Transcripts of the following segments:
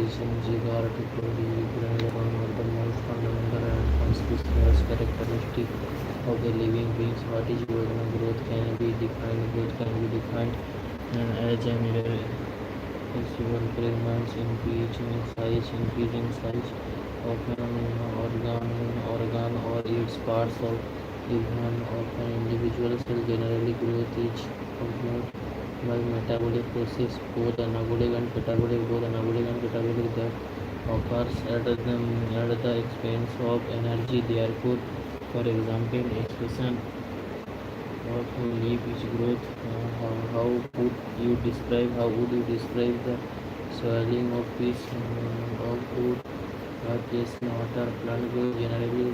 intrinsic article depends on the most fundamental and conspicuous characteristic of the living beings. What is growth? Growth can be defined. Growth can be defined as an irreversible increments increasing size of an organ or its parts of even of an individual cell. Generally, growth is accompanied by metabolic process, both anabolic and catabolic, that occurs at the expense of energy. Therefore, for example, expression of leaf is growth. How would you describe the swelling of fish of wood? Place water. Plant growth generally is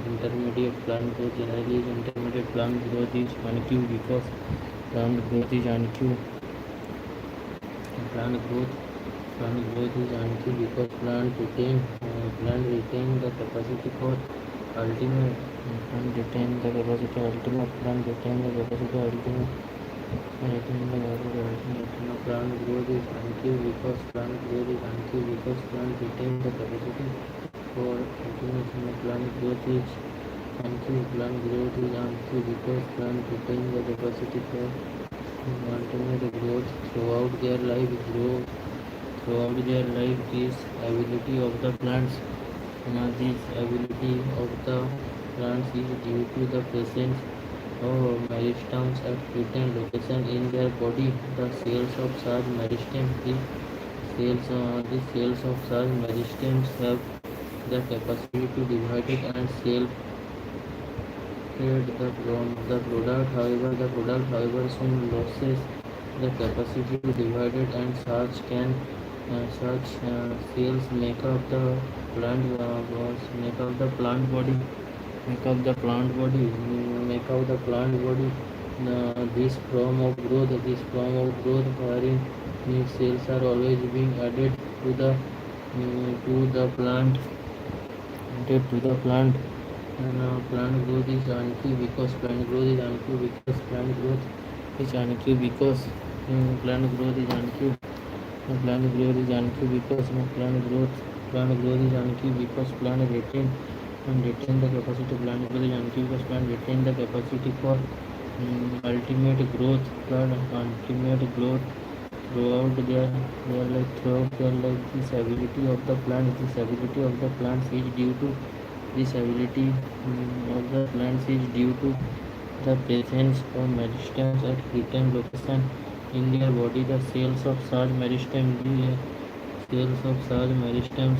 intermediate. Plant growth is unqueued because plant growth is unqueued. Plant growth Plant growth is unqueued because plant retain the capacity for ultimate plant retain the capacity ultimate plant retain the capacity ultimate plant growth is unqueued because plant retain the capacity for ultimate. Plant growth is unqueued because plant retain the capacity for ultimate growth throughout their life. This ability of the plants is due to the presence of meristems at certain locations in their body. The cells of such meristems have the capacity to divide it and self the product, soon loses the capacity to divide it, and such cells plant make up the plant body. Make up the plant body. This form of growth, wherein new cells are always being added to the plant. And plant growth is unqueued because plant growth is unqueued because plant growth is unqueued because plant growth is unqueued. Plant growth is unqueued because plant growth is unqueued because plant retain the capacity. Plant growth is unqueued because plant retain the capacity for ultimate growth. Throughout their life. This ability of the plants is due to this ability of the plants is due to the presence of meristems at certain location in their body. The cells of such meristems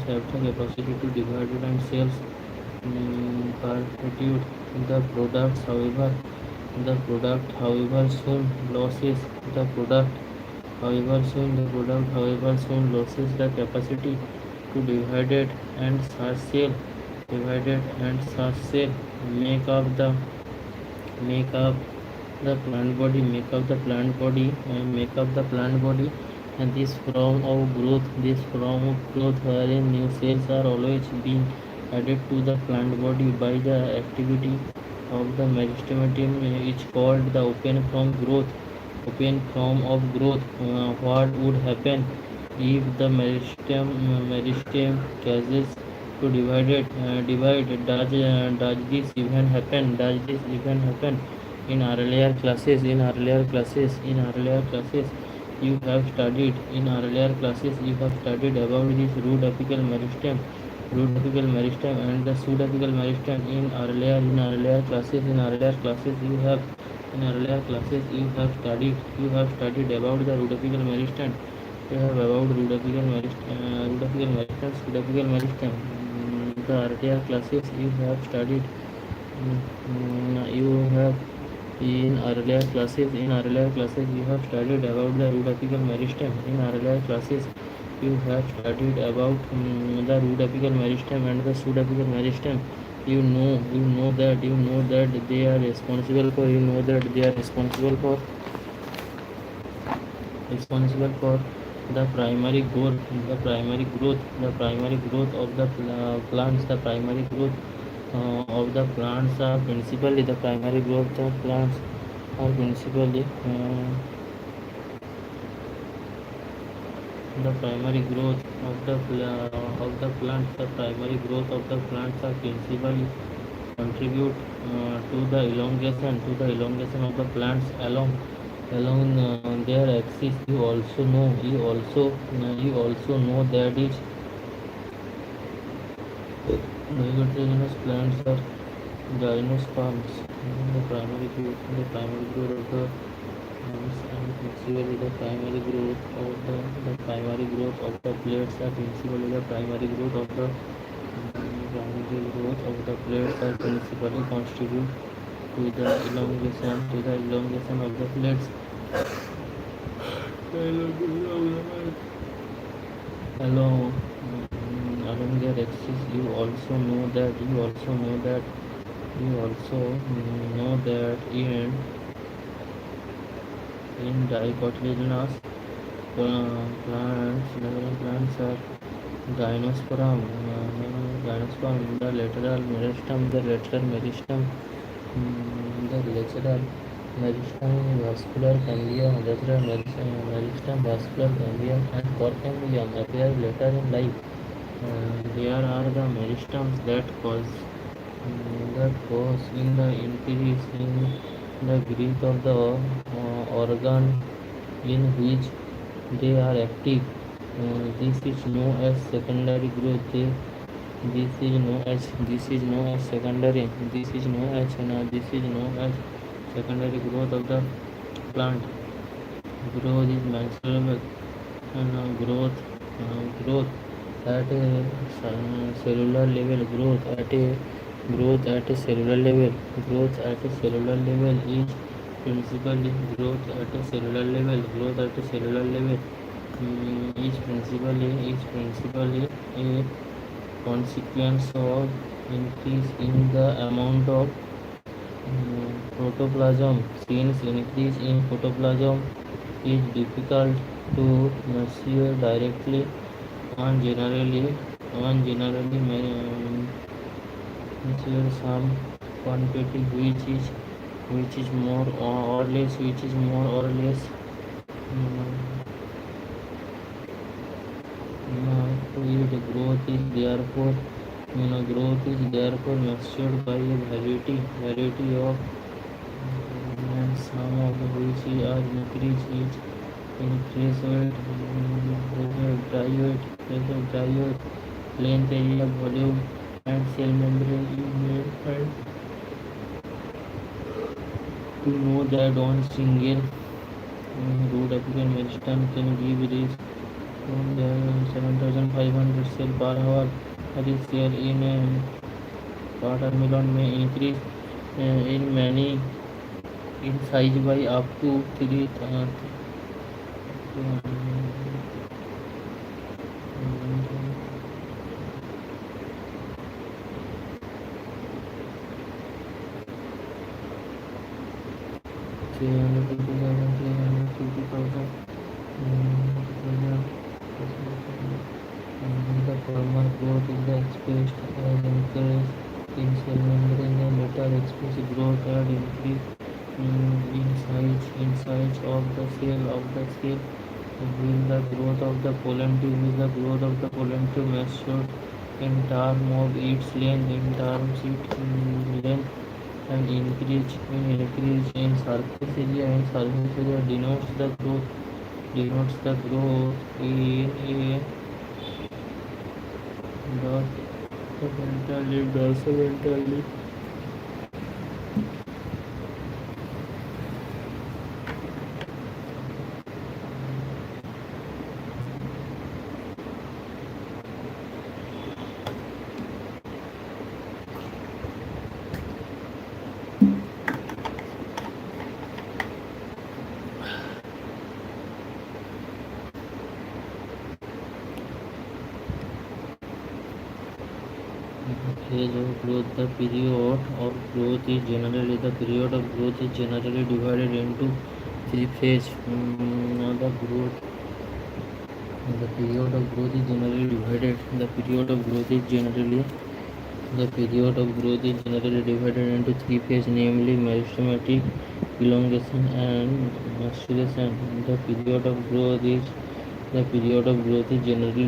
have the capacity to divide it and cells perpetuate the product however soon loses the product however soon loses the capacity to divide it, and such cell make up the plant body and this form of growth wherein new cells are always being added to the plant body by the activity of the meristem is called the open form of growth. What would happen if the meristem causes to divide? Does this even happen? In earlier classes you have studied about this root apical meristem and the pseudapical meristem. In earlier classes you have studied about the root apical meristem. Pseudapical meristem. The earlier classes you have studied. You have in earlier classes you have studied about the root apical meristem. In earlier classes you have studied about the root apical meristem and the pseudapical meristem. You know that they are responsible for the primary growth of the plants. The primary growth of the plants are principally The primary growth of the plants. The primary growth of the plants are principally contribute to the elongation of the plants along their axis. You also know that each nitrogenous plants are gymnosperms. The primary growth of the plants and principally the primary growth of the plates are principally the primary growth of the plates are principally contribute to the elongation of the plates along along their axis. You also know that in dicotyledonous plants are gymnosperm. The lateral meristem vascular cambium, and core cambium appear later in life. There are the meristems that cause in the increase in the growth of the organ in which they are active. This is known as secondary growth. This is known as growth of the plant. Growth is measurable growth at a cellular level. Growth at a cellular level is principally a consequence of increase in the amount of protoplasm. Since increase in protoplasm is difficult to measure directly, one generally measure some quantity which is more or less fluid. Growth is therefore measured by a variety of and some of which are increase weight, dry weight, length, area, volume, and cell membrane. You may find to know that one single root apical meristem can give rise to 7,500 cells per hour. This cell in a watermelon may increase in size by up to 350,000. The former growth is expressed as increase in cell membrane. The latter expresses growth and increase in size of the cell. Will the growth of the pollen tube measured in terms of its length and increase in surface area. Denotes the growth in a dorsal phase of growth. The period of growth is generally divided into three phases. The period of growth is generally into three phases, namely meristematic, elongation, and maturation. The period of growth is The period of growth is generally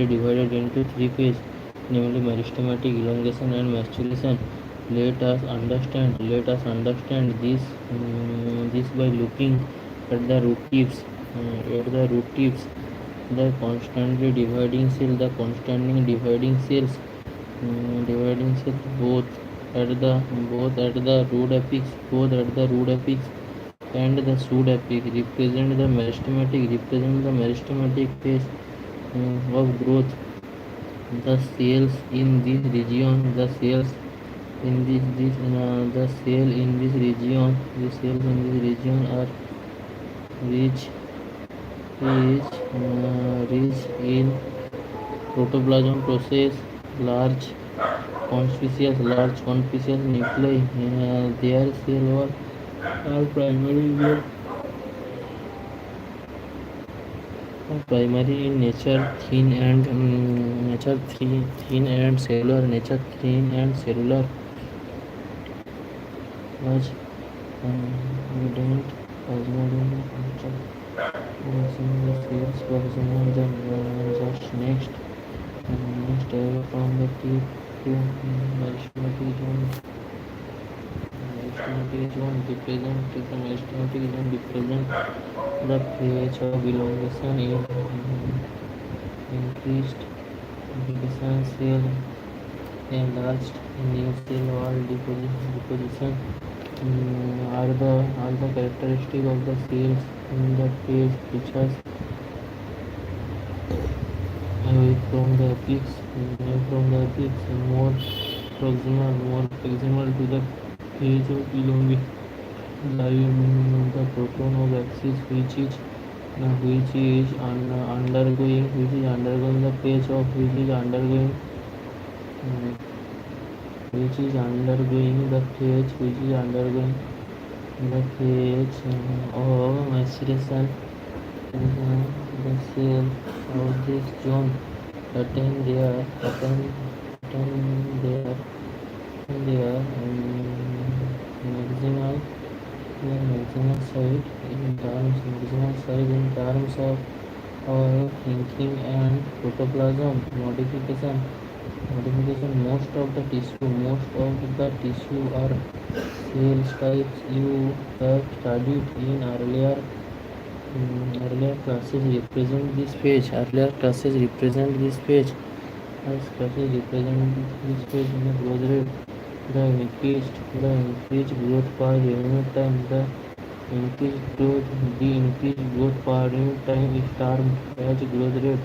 divided into three phases, namely meristematic, elongation, and maturation. Let us understand this by looking at the root tips. The constantly dividing cell, dividing cells both at the root apex and the shoot epic represent the meristematic phase of growth. The cells in this region, the cells in this the cell in this region, the cells in this region are rich, rich in protoplasm process, large large conspicuous nuclei. Their cell wall are primary in nature, thin and cellular, as evident the cells represent the just next area from the tip to meristematic zone. Meristematic zone represent the phase of elongation in increased division cell enlarged new cell wall deposition are the characteristic of the cells in the phase away from the apex more proximal to the phase of elongation lie the proton of axis undergoing the phase of which is undergoing the phase of maturation. The cells of this zone attain their maximal maximal size in terms of thinking and protoplasm modification. Most of the tissue or cells types you have studied in earlier classes represent this page. As classes represent this page in the growth rate. The increased growth per unit time. The increased growth per unit time is termed as growth rate.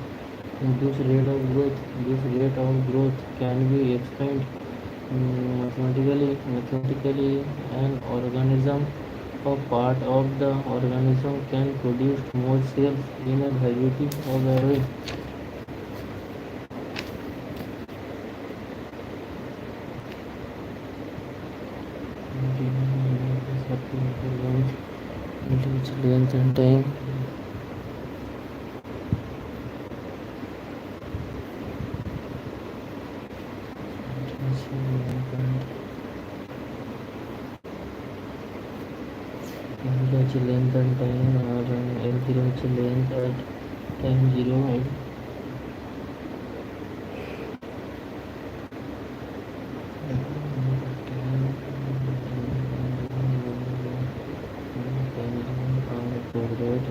This rate of growth can be explained mathematically. An organism or part of the organism can produce more cells in a variety of ways. Length and time. Length and time are L0 length at time 0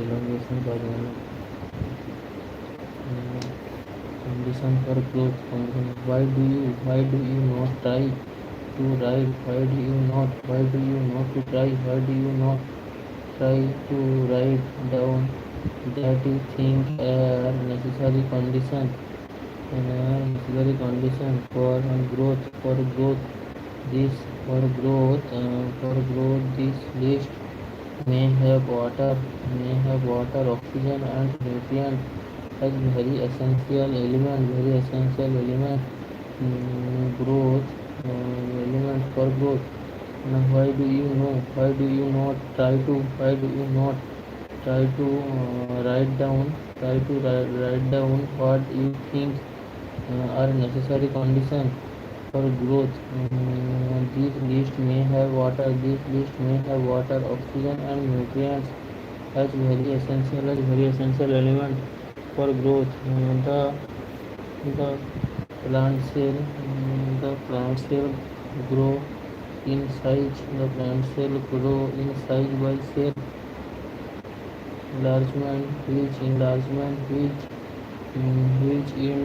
elongation by condition for growth. Why do you not try to write? Why do you not to try? Why do you not try to write down that you think are necessary condition for growth. This for growth this list may have water, oxygen, and nutrients as very essential element growth element for growth. Now, why do you not try to write down what you think are necessary conditions for growth. This list may have water, oxygen, and nutrients very essential element for growth. The plant cell, the plant cell grow in size. The plant cell grow in size by cell enlargement, which in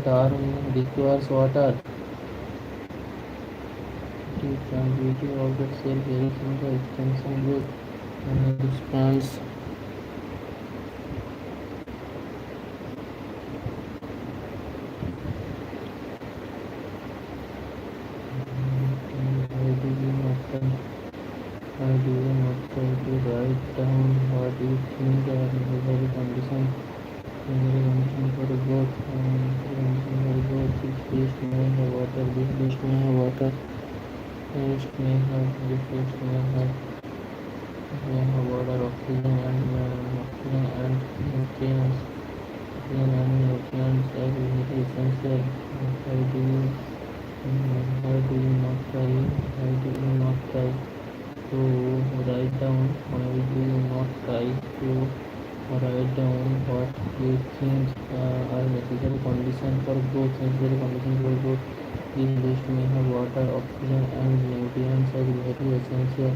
turn requires water. The tranquility of the cell helps in the extension growth and expands. Why do you not try to write down what you think are necessary conditions for growth? Condition for growth is fish may have water, this fish may have water, fish may have, this fish may have water, oxygen and nutrients. Oxygen and nutrients are very essential. Why do you, why do you not try? Why do you not try to write down? Why do you not try to write down what you think are necessary conditions for growth? Necessary conditions for growth. This list may have water, oxygen, and nutrients as very essential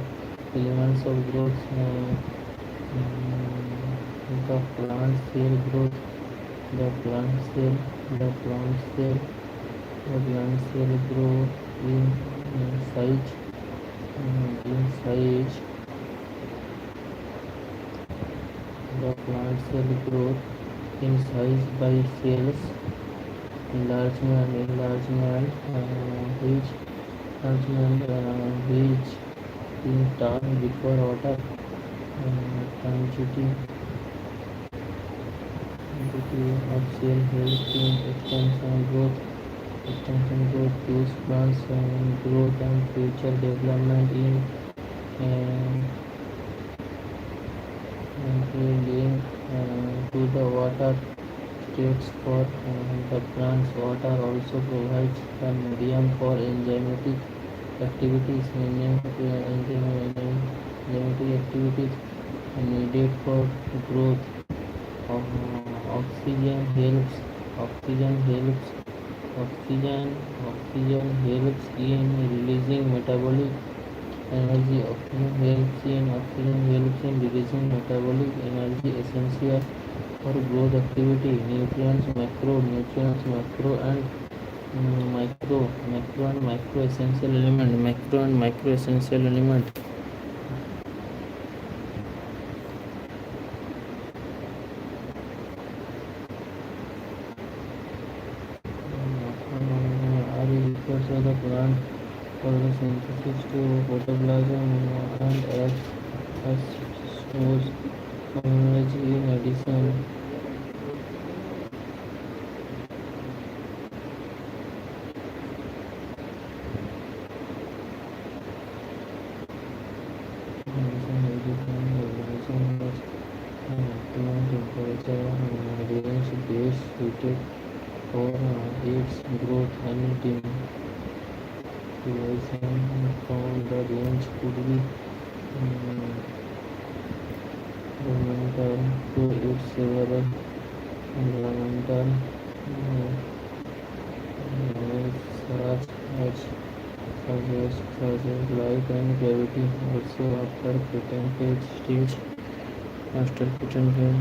elements of growth. The plant cell growth. The plant cell. The plant cell. The plant cell grow in size. In size. The plant cell growth in size by cells enlargement, which in turn require water. Quantity of cell helps in extension growth, gives plants growth and future development in link to the water states for the plants. Water also provides a medium for enzymatic activities, needed for growth. Oxygen helps. Oxygen helps in releasing metabolic energy. Oxygen helps in releasing metabolic energy essential for growth activity. Nutrients, macro and micro essential element. Are required for the plant for the synthesis to protoplasm and acts as stores of energy. In addition, optimum temperature range best suited for its growth. Any deviation from the range could be detrimental to its several environmental such as light and gravity. Also, after patented stage, after patented.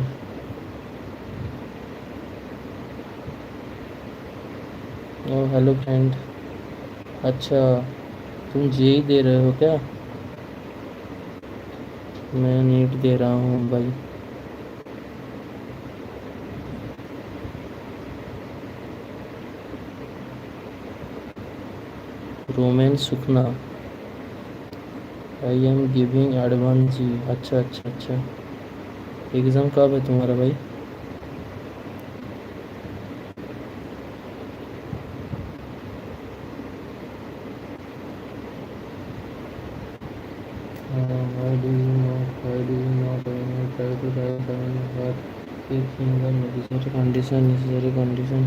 O hello friend. अच्छा, तुम JEE दे रहे हो क्या? मैं NEET दे रहा हूँ भाई। रोमेन सुखना। आई एम गिविंग एडवांस जी। अच्छा। एग्ज़ाम कब है तुम्हारा भाई? Why do you not try to write down what you think are necessary condition?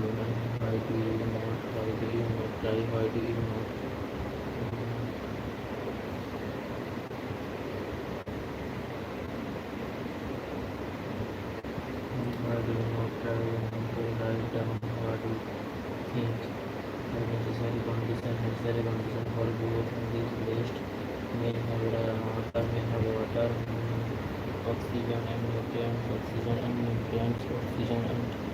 Why do you not? Why do you not try? Why do you not? Why do you not try to write down what you think? The necessary condition for growth in this list may have water, oxygen and nutrients, oxygen and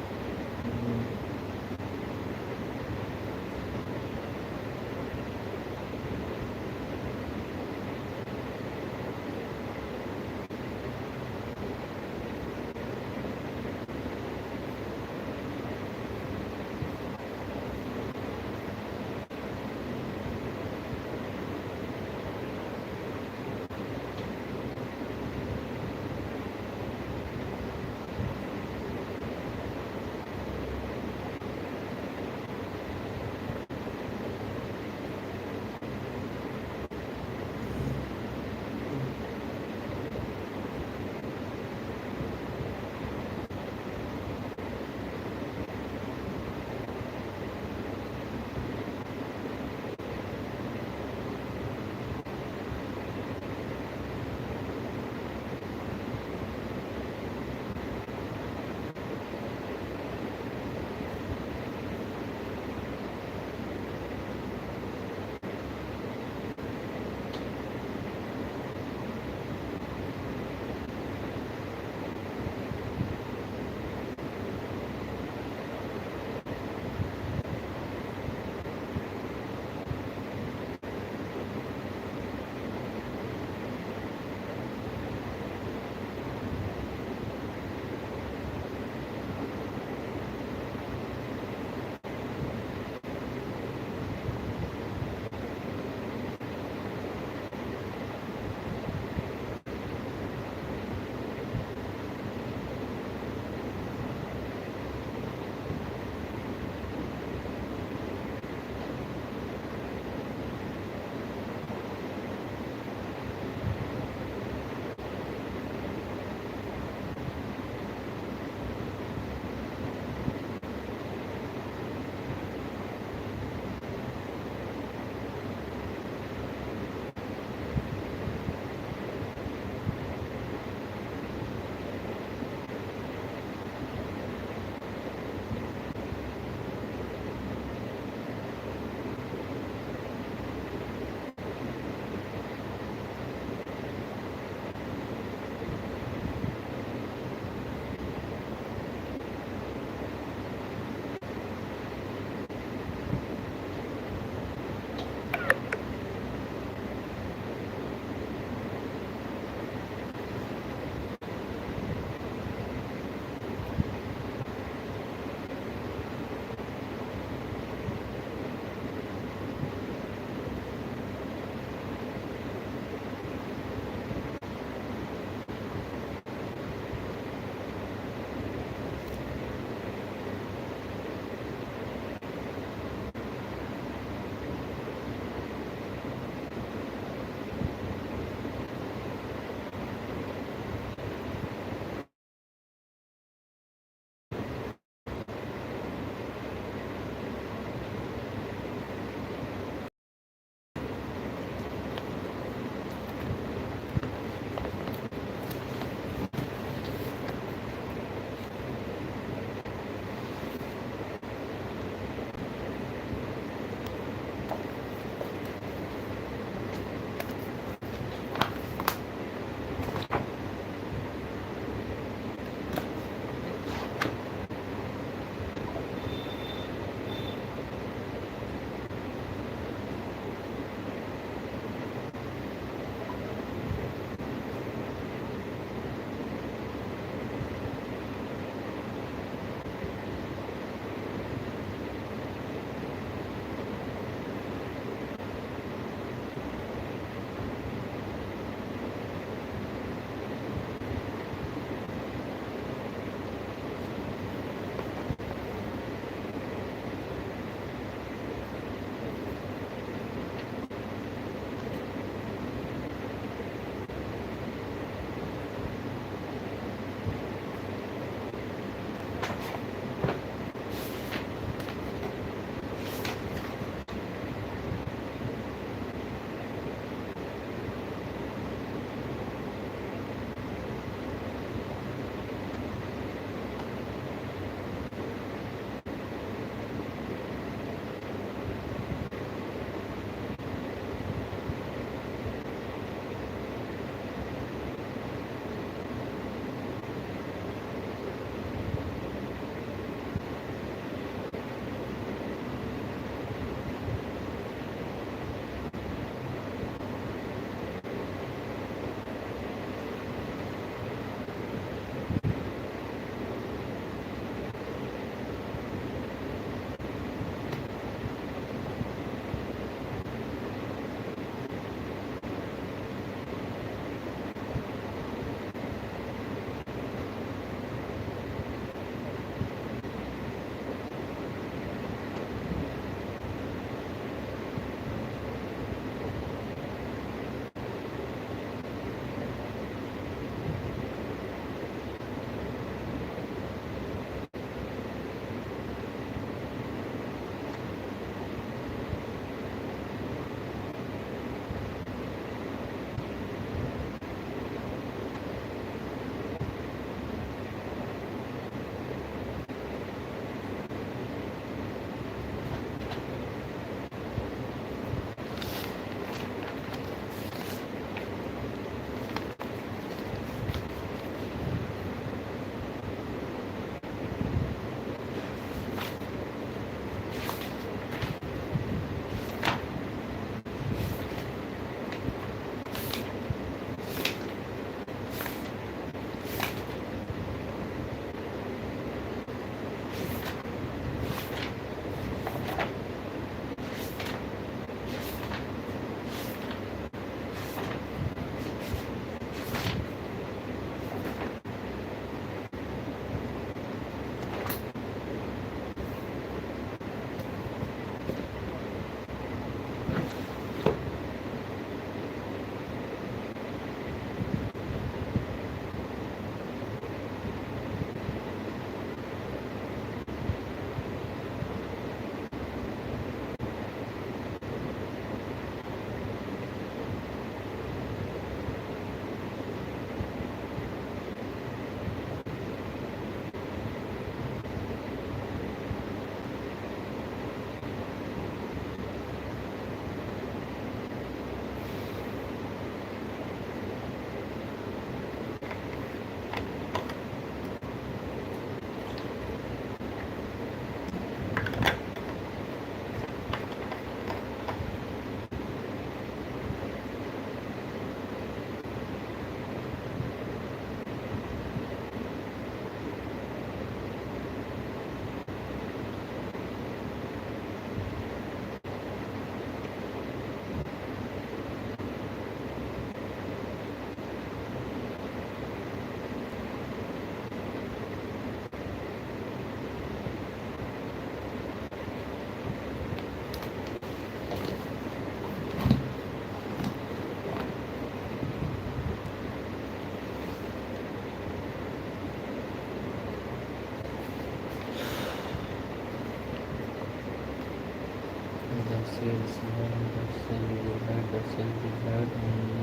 salesman, the sale divide, the sale divide,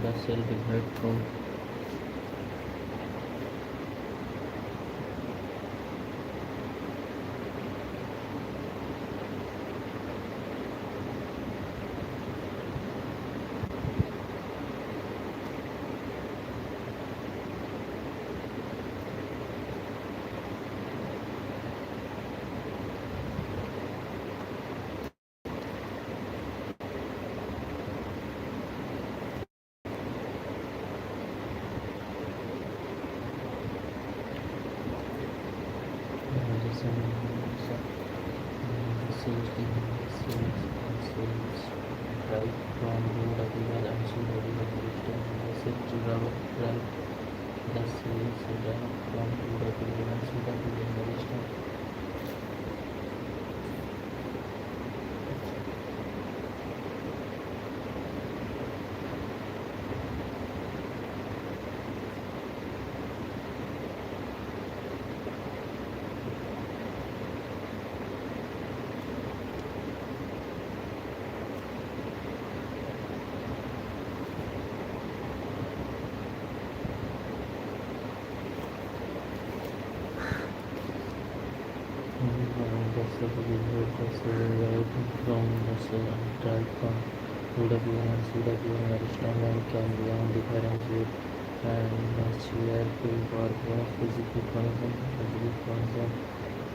the sale divide from sales divide, sales right from road available and sold available the sales divide, the sales divide from road available and sold available the sale divide, the sale right from the sale right from road available and sold available restaurant and can be on differentiate and share pay for physical function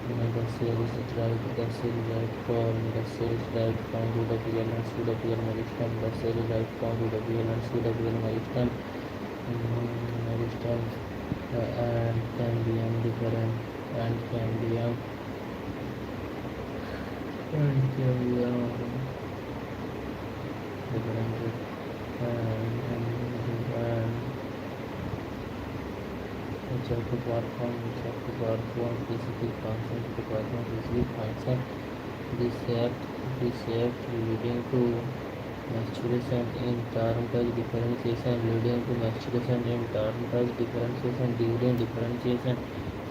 the sales right, the sales right from the sales right from Woodapil and Sudapil Maristan, the sales right from Woodapil and Sudapil Maristan, Maristan and can be different and can be different and which have to perform specific function to perform specific function. This act leading to maturation in term-touch differentiation leading to maturation in term-touch differentiation during differentiation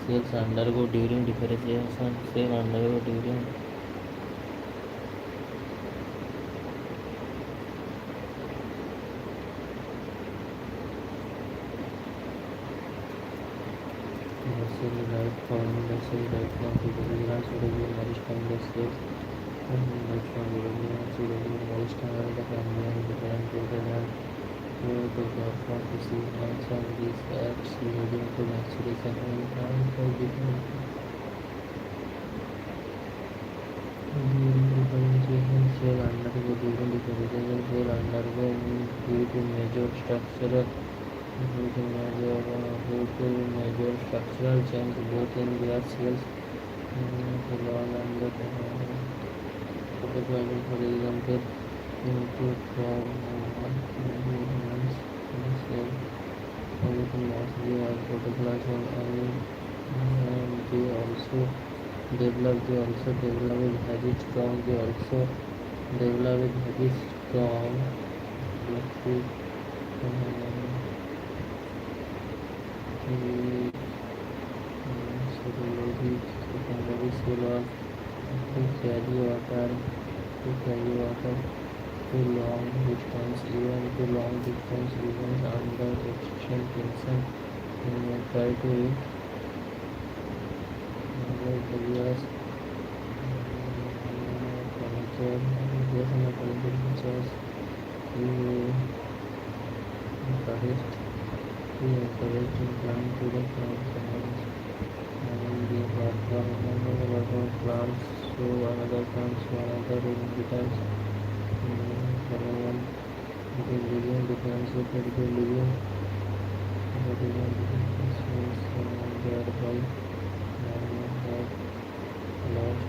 cells undergo during differentiation cell undergo during the cell right from to the neurons to the maristan the cells right from the neurons to the maristan and the ganglion different protein and to perform physical function. These acts leading to maturation in term-touch differentiation during differentiation cell undergo during differentiation cell undergo due to major structural change both in their cells and the protoplasm, for example, input from elements in the cell, everything must be as protoplasm and they also develop with very strong, electric serology secondary solar to carry water to long distance events under extreme tension try to avoid the gas furniture features we encourage plant to the plants and the plants so another plants so another inhabitants the living differentiated the living means thereby have lost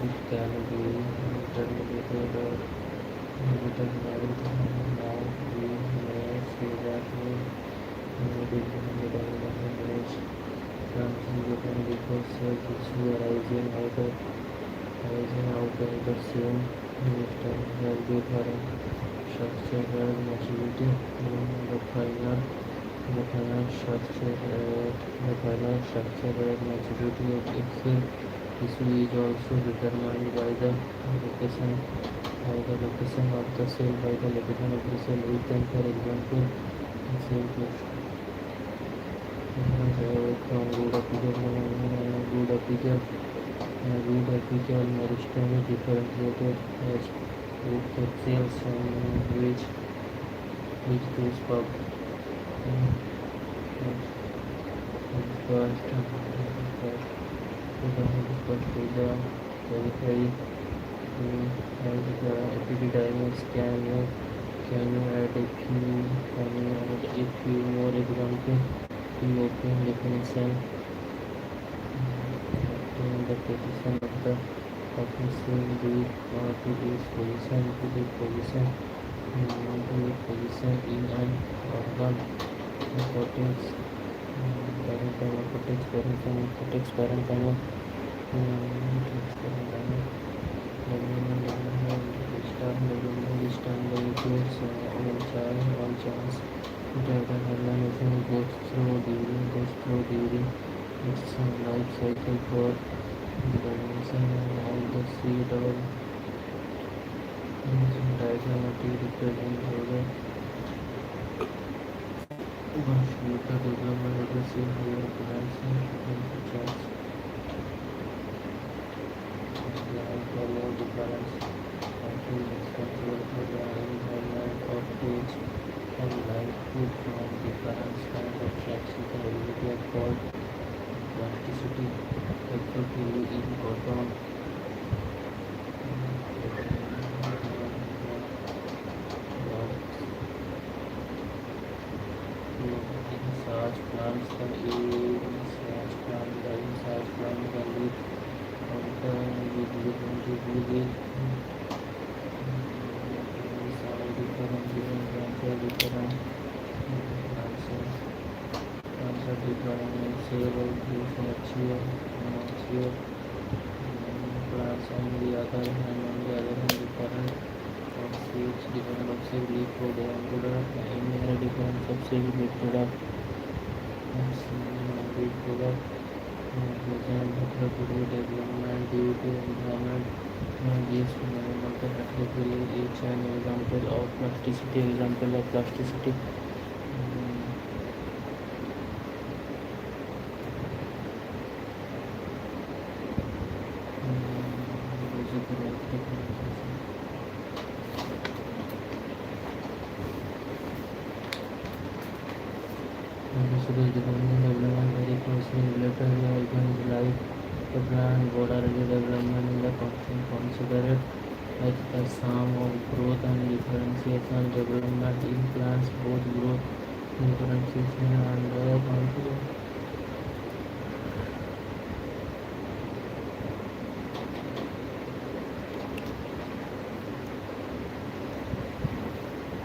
it can be intermediated or determined. Now we may say that development is transmitted because issue arising out of the same system has different structural maturity. The final structural maturity of its issue is also determined by the location of the cell, by the location of the cell within, for example, cell from good apical meristome is differentiated as with the cells which those pub first to the periphery and the epididymis. Can you add a few more examples to open definition? The position of the official to its position in an organ. Parenchyma this term includes all chance that an organism goes through during its life cycle. For examination of the seed or diagrammatic represent the future development of the seed here plants and charts. For more difference responsible for the environment of foods and life food from different kinds of traits with the ability of called plasticity. Effectively in cotton in such plants can live with different mature plants. On the other hand, different of seeds leaf product and different of seed leaf product present heterotrophy development due to environment. Gives fundamental heterotrophy each an example of plasticity. Development very closely related to organisms like the plant. What are the development in the considered as the sum of growth and differentiation. Development in plants, both growth, differentiation and confidence.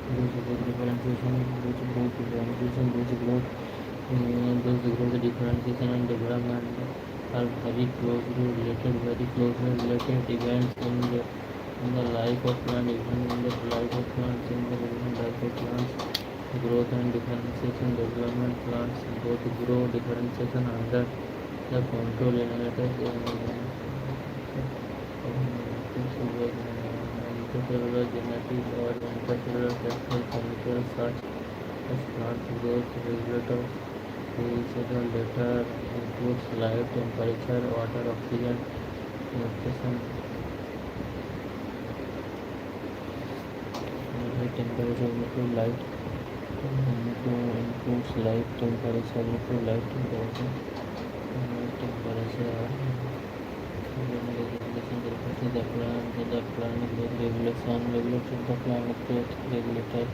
Those differentiation and development are very closely related events in the life of plant, even in the life of plants, in the life of plants. Growth and differentiation development. Plants both grow differentiation under the control intercellular genetic or intercellular sexual chemicals such as plant growth regulators. Physical data includes light, temperature, water, oxygen, nutrition. Temperature includes light, the plant growth regulation, regulates the plant growth regulator.